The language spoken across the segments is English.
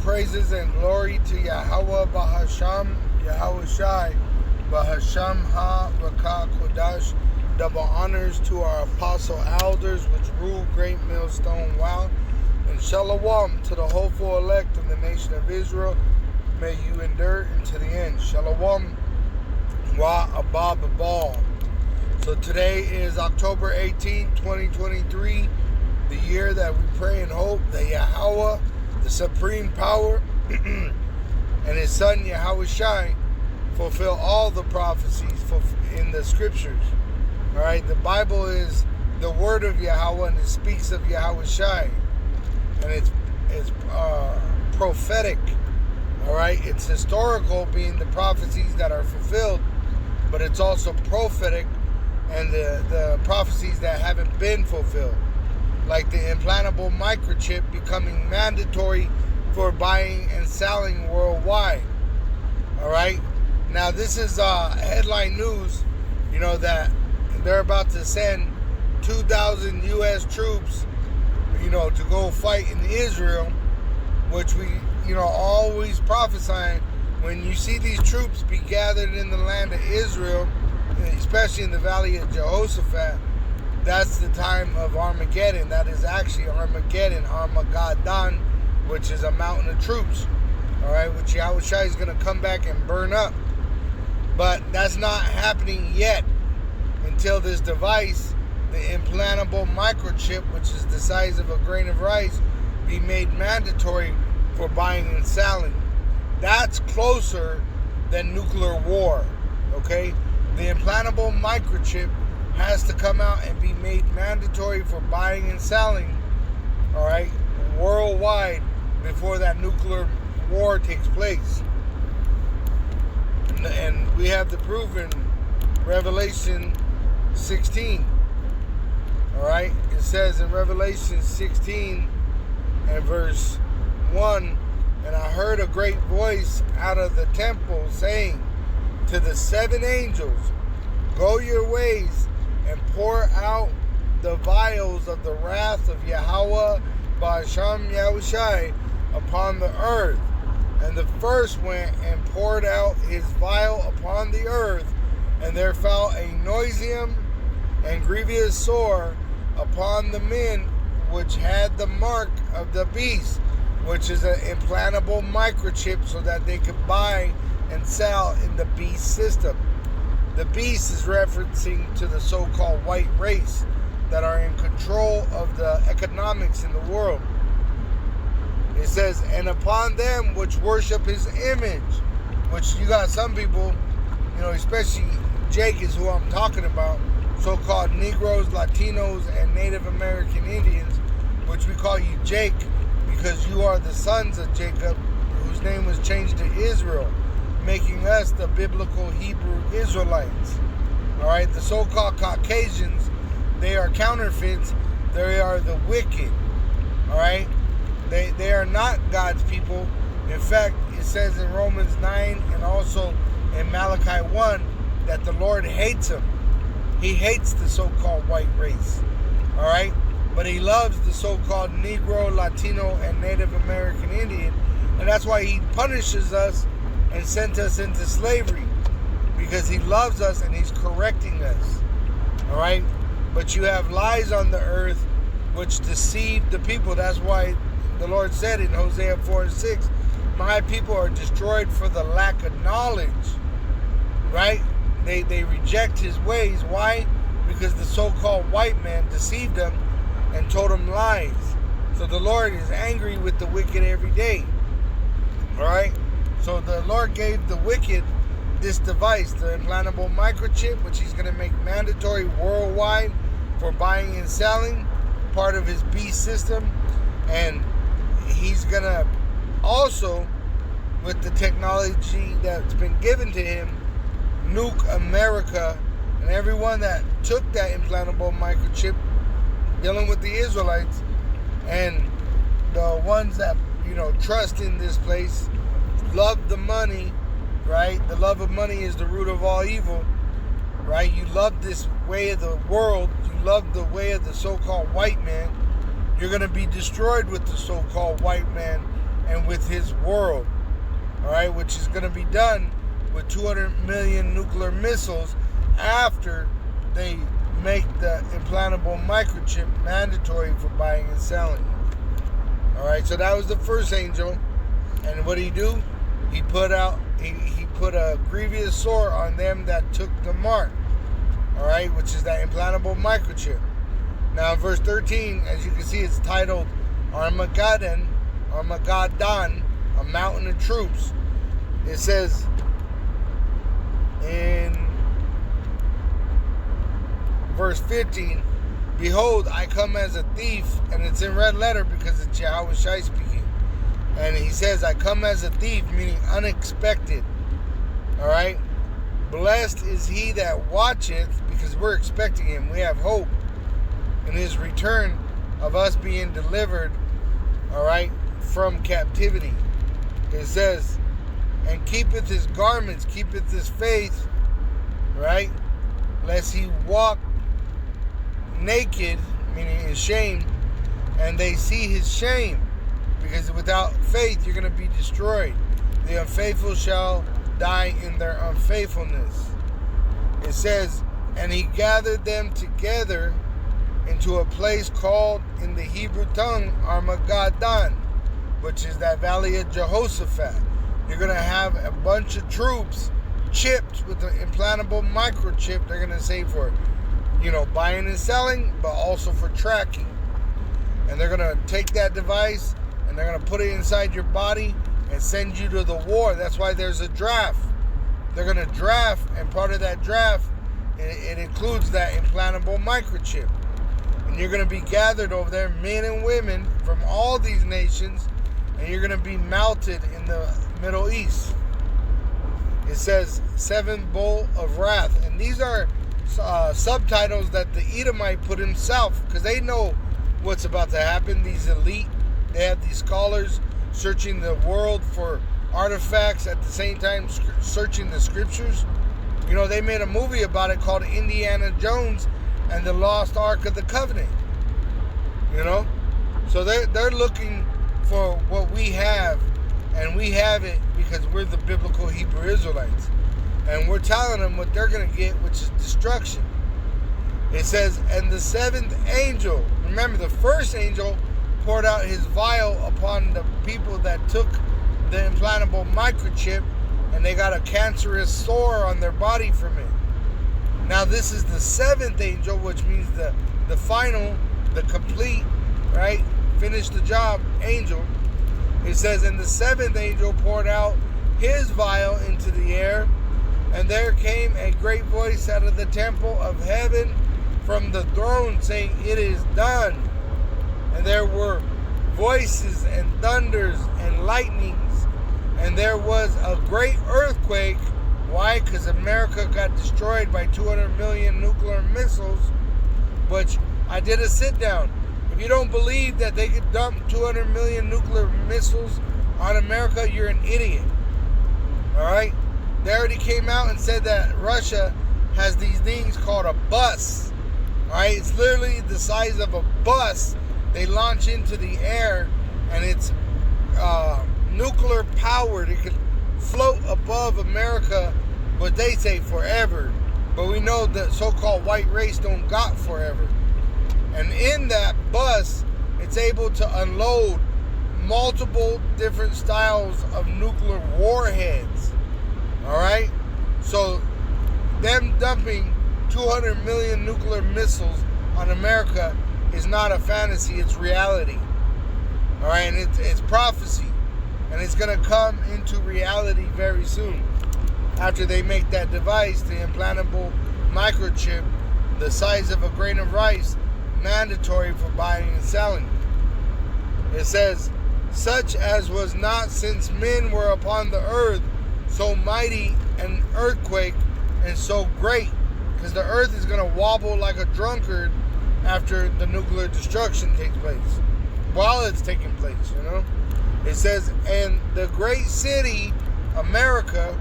praises and glory to Yahweh Bahasham, Yahweh Shai, Bahasham Ha Rakah Kodash. Double honors to our apostle elders, which rule Great Millstone Wow. And Shalom to the hopeful elect of the nation of Israel. May you endure unto the end. Shalom Wa Abba Babal. So today is October 18, 2023, the year that we pray and hope that Yahweh, the supreme power, and his son Yahweh Shai fulfill all the prophecies in the scriptures. All right, the Bible is the word of Yahweh, and it speaks of Yahweh Shai, and it's prophetic. All right, it's historical, being the prophecies that are fulfilled, but it's also prophetic, and the prophecies that haven't been fulfilled, like the implantable microchip becoming mandatory for buying and selling worldwide. All right, now this is headline news, that they're about to send 2,000 U.S. troops, to go fight in Israel, which we, always prophesying. When you see these troops be gathered in the land of Israel, especially in the valley of Jehoshaphat, that's the time of Armageddon. That is actually Armageddon, Armageddon, which is a mountain of troops, all right, which Yahweh Shai is going to come back and burn up. But that's not happening yet until this device, the implantable microchip, which is the size of a grain of rice, be made mandatory for buying and selling. That's closer than nuclear war, okay? The implantable microchip has to come out and be made mandatory for buying and selling, all right, worldwide, before that nuclear war takes place. And we have the proof in Revelation 16. All right, it says in Revelation 16 and verse 1, and I heard a great voice out of the temple saying to the seven angels, go your ways and pour out the vials of the wrath of Yahweh Ba'asham Yahushai upon the earth. And the first went and poured out his vial upon the earth, and there fell a noisome and grievous sore upon the men which had the mark of the beast, which is an implantable microchip, so that they could buy and sell in the beast system. The beast is referencing to the so-called white race that are in control of the economics in the world. It says, and upon them which worship his image, which you got some people, especially Jake is who I'm talking about, so-called Negroes, Latinos, and Native American Indians, which we call you Jake because you are the sons of Jacob, whose name was changed to Israel, making us the biblical Hebrew Israelites. All right, the so-called Caucasians, they are counterfeits. They are the wicked. All right, they are not God's people. In fact, it says in Romans 9 and also in Malachi 1 that the Lord hates them. He hates the so-called white race. All right, but he loves the so-called Negro, Latino, and Native American Indian, and that's why he punishes us and sent us into slavery, because he loves us and he's correcting us. All right, but you have lies on the earth which deceive the people. That's why the Lord said in Hosea 4 and 6, my people are destroyed for the lack of knowledge. Right? They reject his ways. Why? Because the so-called white man deceived them and told them lies. So the Lord is angry with the wicked every day. All right? So the Lord gave the wicked this device, the implantable microchip, which he's going to make mandatory worldwide for buying and selling, part of his beast system. And he's going to also, with the technology that's been given to him, nuke America and everyone that took that implantable microchip, dealing with the Israelites and the ones that, trust in this place, love the money, right? The love of money is the root of all evil, right? You love this way of the world. You love the way of the so-called white man. You're going to be destroyed with the so-called white man and with with his world, all right, which is going to be done with 200 million nuclear missiles after they make the implantable microchip mandatory for buying and selling. All right, so that was the first angel, and what did he do? He put a grievous sore on them that took the mark, all right, which is that implantable microchip. Now, in verse 13, as you can see, it's titled Armageddon, a mountain of troops. It says in verse 15, behold, I come as a thief, and it's in red letter because it's Yahweh Shai speaking. And he says, I come as a thief, meaning unexpected. All right? Blessed is he that watcheth, because we're expecting him. We have hope in his return of us being delivered, all right, from captivity. It says, and keepeth his garments, keepeth his faith, right, lest he walk naked, meaning in shame, and they see his shame, because without faith you're going to be destroyed. The unfaithful shall die in their unfaithfulness. It says, and he gathered them together into a place called in the Hebrew tongue Armageddon, which is that valley of Jehoshaphat. You're going to have a bunch of troops chipped with the implantable microchip. They're going to say for, buying and selling, but also for tracking. And they're going to take that device and they're going to put it inside your body and send you to the war. That's why there's a draft. They're going to draft, and part of that draft, it includes that implantable microchip. And you're going to be gathered over there, men and women from all these nations, and you're going to be melted in the Middle East. It says, 7th bowl of wrath. And these are subtitles that the Edomite put himself, because they know what's about to happen. These elite, they have these scholars searching the world for artifacts, at the same time searching the scriptures. They made a movie about it called Indiana Jones and the Lost Ark of the Covenant. So they're looking for what we have, and we have it because we're the biblical Hebrew Israelites, and we're telling them what they're going to get, which is destruction. It says, and the 7th angel, remember the first angel poured out his vial upon the people that took the implantable microchip, and they got a cancerous sore on their body from it. Now this is the 7th angel, which means the final, the complete, right, finish the job angel. It says, and the 7th angel poured out his vial into the air, and there came a great voice out of the temple of heaven from the throne, saying, it is done. And there were voices and thunders and lightnings, and there was a great earthquake. Why? Because America got destroyed by 200 million nuclear missiles, which I did a sit down. If you don't believe that they could dump 200 million nuclear missiles on America, you're an idiot. All right? They already came out and said that Russia has these things called a bus. All right? It's literally the size of a bus. They launch into the air, and it's nuclear powered. It could float above America, but they say forever. But we know the so-called white race don't got forever. And in that bus, it's able to unload multiple different styles of nuclear warheads. All right? So them dumping 200 million nuclear missiles on America is not a fantasy, it's reality. All right? And it's prophecy. And it's going to come into reality very soon. After they make that device, the implantable microchip, the size of a grain of rice, mandatory for buying and selling. It says, such as was not since men were upon the earth, so mighty an earthquake and so great. Because the earth is going to wobble like a drunkard after the nuclear destruction takes place. While it's taking place, It says, and the great city, America,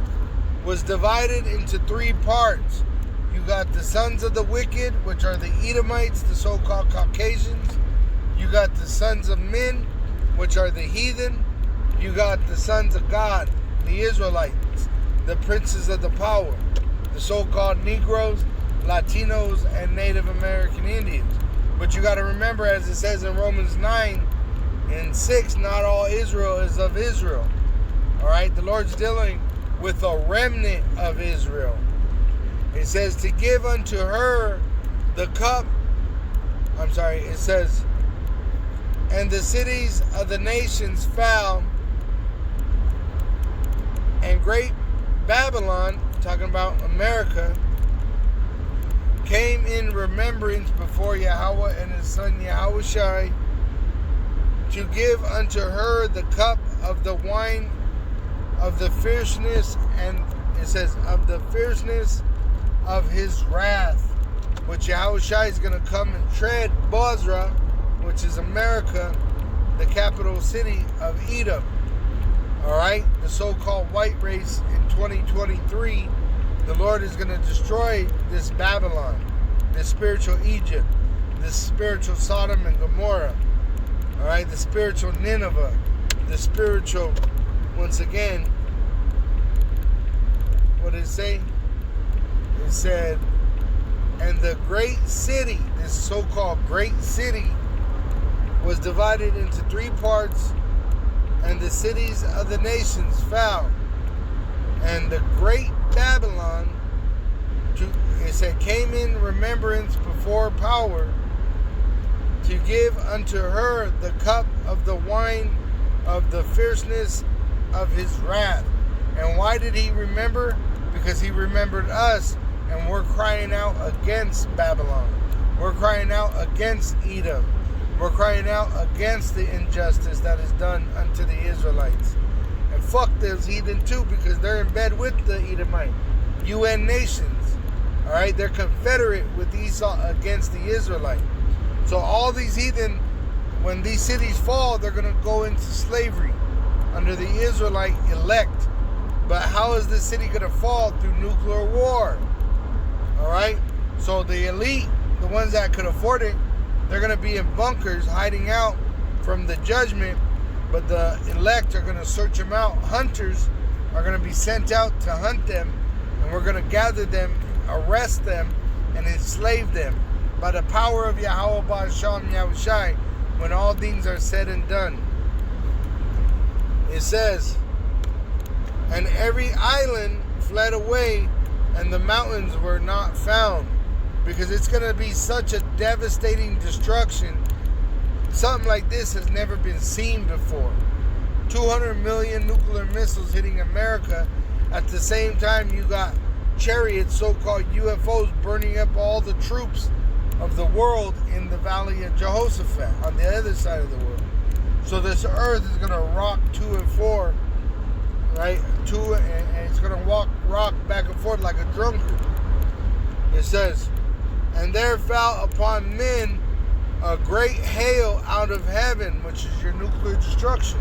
was divided into 3 parts. You got the sons of the wicked, which are the Edomites, the so-called Caucasians. You got the sons of men, which are the heathen. You You got the sons of God, the Israelites, the princes of the power, the so-called Negroes, Latinos, and Native American Indians. But you got to remember, as it says in Romans 9 and 6, not all Israel is of Israel. All right, the Lord's dealing with a remnant of Israel. It says to give unto her the cup. It says, and the cities of the nations fell, and great Babylon, talking about America, came in remembrance before Yahweh and his son Yahushai, to give unto her the cup of the wine of the fierceness, and it says, of the fierceness of his wrath, which Yahushua is going to come and tread Bozrah, which is America, the capital city of Edom. Alright, the so-called white race in 2023, the Lord is going to destroy this Babylon, this spiritual Egypt, this spiritual Sodom and Gomorrah. Alright, the spiritual Nineveh, the spiritual, once again, what did it say? It said, and the great city, this so-called great city, was divided into 3 parts, and the cities of the nations fell. And the great Babylon, it said, came in remembrance before power, to give unto her the cup of the wine of the fierceness of his wrath. And why did he remember? Because he remembered us, and we're crying out against Babylon. We're crying out against Edom. We're crying out against the injustice that is done unto the Israelites. And fuck those heathen too, because they're in bed with the Edomite. UN nations. Alright, they're confederate with Esau against the Israelite. So all these heathen, when these cities fall, they're going to go into slavery under the Israelite elect. But how is this city going to fall? Through nuclear war. Alright? So the elite, the ones that could afford it, they're going to be in bunkers hiding out from the judgment. But the elect are going to search them out. Hunters are going to be sent out to hunt them. And we're going to gather them, arrest them, and enslave them. By the power of Yahweh Ba'Shem Yahushai, when all things are said and done. It says, and every island fled away, and the mountains were not found. Because it's going to be such a devastating destruction. Something like this has never been seen before. 200 million nuclear missiles hitting America. At the same time, you got chariots, so-called UFOs, burning up all the troops of the world in the valley of Jehoshaphat, on the other side of the world. So this earth is going to rock to and fro, right? And it's going to rock back and forth like a drunkard. It says, and there fell upon men a great hail out of heaven, which is your nuclear destruction.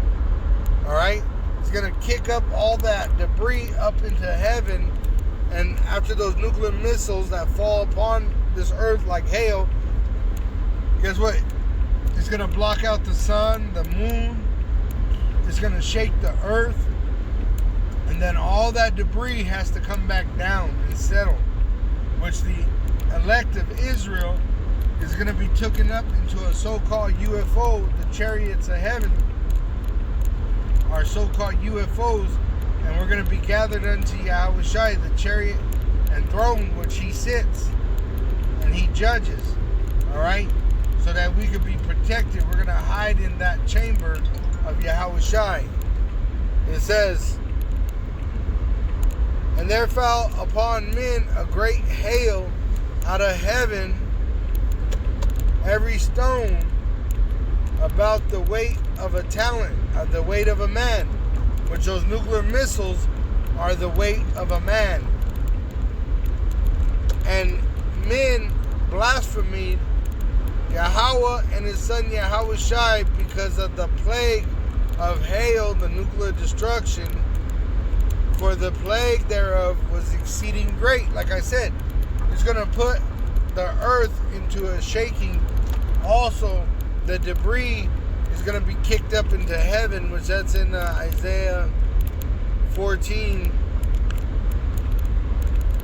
Alright? It's going to kick up all that debris up into heaven. And after those nuclear missiles that fall upon this earth like hail, guess what? It's going to block out the sun, the moon. It's going to shake the earth. And then all that debris has to come back down and settle. Which the elect of Israel is going to be taken up into a so-called UFO. The chariots of heaven are so-called UFOs. And we're going to be gathered unto Yahushai, the chariot and throne which he sits. And he judges. Alright? So that we can be protected. We're going to hide in that chamber of Yahushai. It says, and there fell upon men a great hail out of heaven, every stone about the weight of a talent, the weight of a man. Which those nuclear missiles are the weight of a man. And men blasphemed Yahweh and his son Yahushai because of the plague of hail, the nuclear destruction. For the plague thereof was exceeding great. Like I said, it's going to put the earth into a shaking. Also, the debris is going to be kicked up into heaven, which that's in Isaiah 14.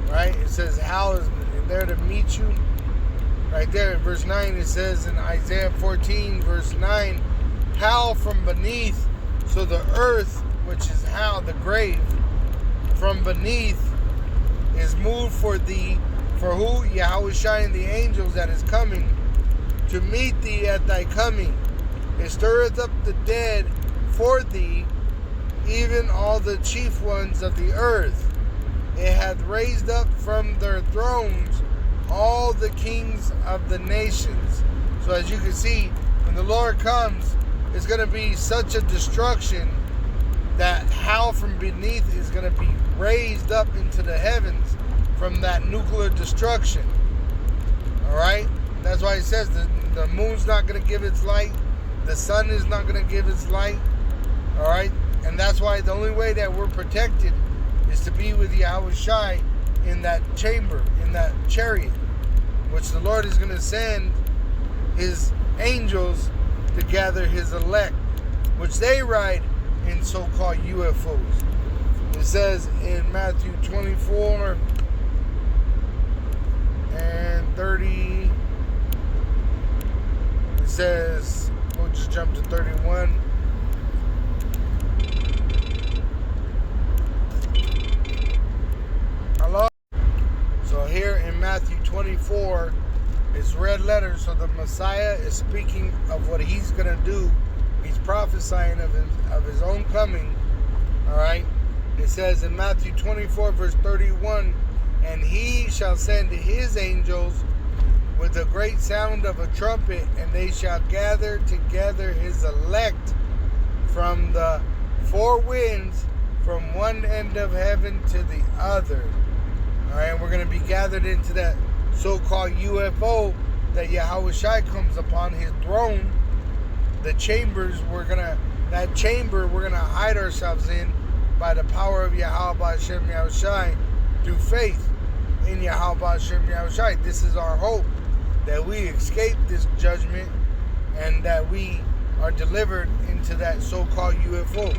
Right? It says, hell is there to meet you. Right there in verse 9, it says in Isaiah 14, verse 9, howl from beneath, so the earth, which is hell, the grave, from beneath is moved for thee, for who? Yahushua and the angels that is coming to meet thee at thy coming. It stirreth up the dead for thee, even all the chief ones of the earth. It hath raised up from their thrones all the kings of the nations. So as you can see, when the Lord comes, it's going to be such a destruction that hell from beneath is going to be raised up into the heavens from that nuclear destruction. Alright? That's why it says the moon's not going to give its light. The sun is not going to give its light. Alright? And that's why the only way that we're protected is to be with Yahushua in that chamber, in that chariot, which the Lord is going to send his angels to gather his elect, which they ride in so-called UFOs. It says in Matthew 24 and 30, it says, we'll just jump to 31. Hello? So here in Matthew 24, it's red letters, so the Messiah is speaking of what he's going to do. He's prophesying of his own coming. Alright? It says in Matthew 24, verse 31, and he shall send his angels with a great sound of a trumpet, and they shall gather together his elect from the four winds, from one end of heaven to the other. Alright, we're going to be gathered into that so-called UFO that Yahushua comes upon his throne. The chambers, that chamber we're going to hide ourselves in by the power of Yahweh Hashem Yahushua through faith in Yahweh Hashem Yahushua. This is our hope, that we escape this judgment and that we are delivered into that so-called UFO.